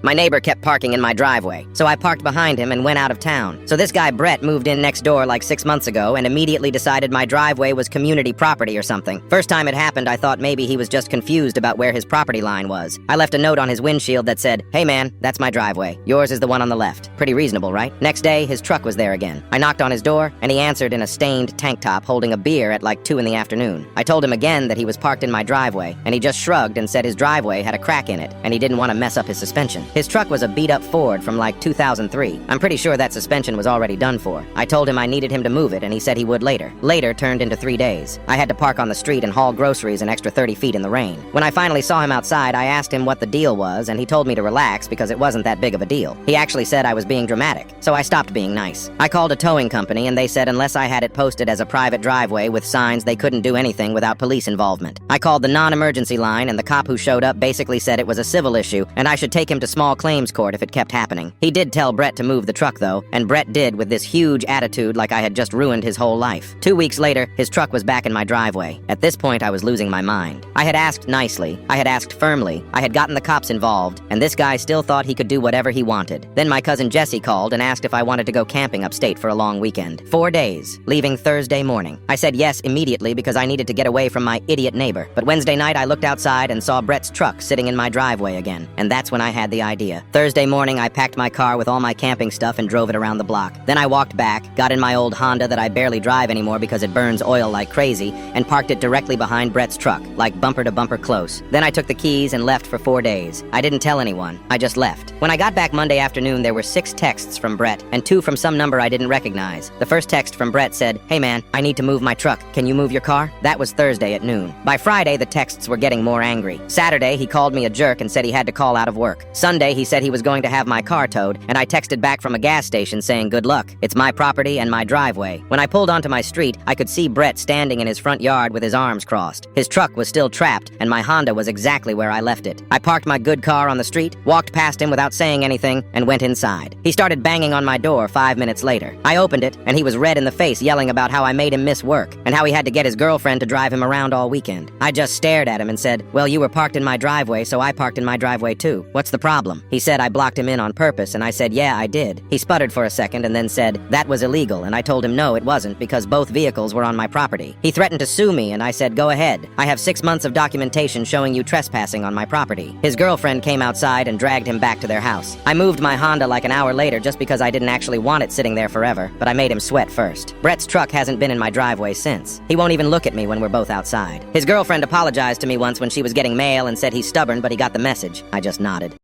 My neighbor kept parking in my driveway, so I parked behind him and went out of town. So this guy Brett moved in next door like 6 months ago and immediately decided my driveway was community property or something. First time it happened, I thought maybe he was just confused about where his property line was. I left a note on his windshield that said, "Hey man, that's my driveway. Yours is the one on the left." Pretty reasonable, right? Next day, his truck was there again. I knocked on his door, and he answered in a stained tank top holding a beer at like 2 in the afternoon. I told him again that he was parked in my driveway, and he just shrugged and said his driveway had a crack in it, and he didn't want to mess up his suspension. His truck was a beat-up Ford from like 2003. I'm pretty sure that suspension was already done for. I told him I needed him to move it, and he said he would later. Later turned into 3 days. I had to park on the street and haul groceries an extra 30 feet in the rain. When I finally saw him outside, I asked him what the deal was, and he told me to relax because it wasn't that big of a deal. He actually said I was being dramatic, so I stopped being nice. I called a towing company, and they said unless I had it posted as a private driveway with signs, they couldn't do anything without police involvement. I called the non-emergency line, and the cop who showed up basically said it was a civil issue, and I should take him to small claims court if it kept happening. He did tell Brett to move the truck, though, and Brett did with this huge attitude like I had just ruined his whole life. 2 weeks later, his truck was back in my driveway. At this point, I was losing my mind. I had asked nicely, I had asked firmly, I had gotten the cops involved, and this guy still thought he could do whatever he wanted. Then my cousin Jesse called and asked if I wanted to go camping upstate for a long weekend. 4 days, leaving Thursday morning. I said yes immediately because I needed to get away from my idiot neighbor. But Wednesday night, I looked outside and saw Brett's truck sitting in my driveway again, and that's when I had the idea. Thursday morning, I packed my car with all my camping stuff and drove it around the block. Then I walked back, got in my old Honda that I barely drive anymore because it burns oil like crazy, and parked it directly behind Brett's truck, like bumper to bumper close. Then I took the keys and left for 4 days. I didn't tell anyone. I just left. When I got back Monday afternoon, there were 6 texts from Brett and 2 from some number I didn't recognize. The first text from Brett said, "Hey man, I need to move my truck. Can you move your car?" That was Thursday at noon. By Friday, the texts were getting more angry. Saturday, he called me a jerk and said he had to call out of work. Sunday, he said he was going to have my car towed, and I texted back from a gas station saying good luck. It's my property and my driveway. When I pulled onto my street, I could see Brett standing in his front yard with his arms crossed. His truck was still trapped, and my Honda was exactly where I left it. I parked my good car on the street, walked past him without saying anything, and went inside. He started banging on my door 5 minutes later. I opened it, and he was red in the face yelling about how I made him miss work, and how he had to get his girlfriend to drive him around all weekend. I just stared at him and said, "Well, you were parked in my driveway, so I parked in my driveway too. What's the problem?" He said I blocked him in on purpose, and I said, "Yeah, I did." He sputtered for a second and then said, "That was illegal," and I told him no, it wasn't, because both vehicles were on my property. He threatened to sue me, and I said, "Go ahead. I have 6 months of documentation showing you trespassing on my property." His girlfriend came outside and dragged him back to their house. I moved my Honda like an hour later just because I didn't actually want it sitting there forever, but I made him sweat first. Brett's truck hasn't been in my driveway since. He won't even look at me when we're both outside. His girlfriend apologized to me once when she was getting mail and said he's stubborn, but he got the message. I just nodded.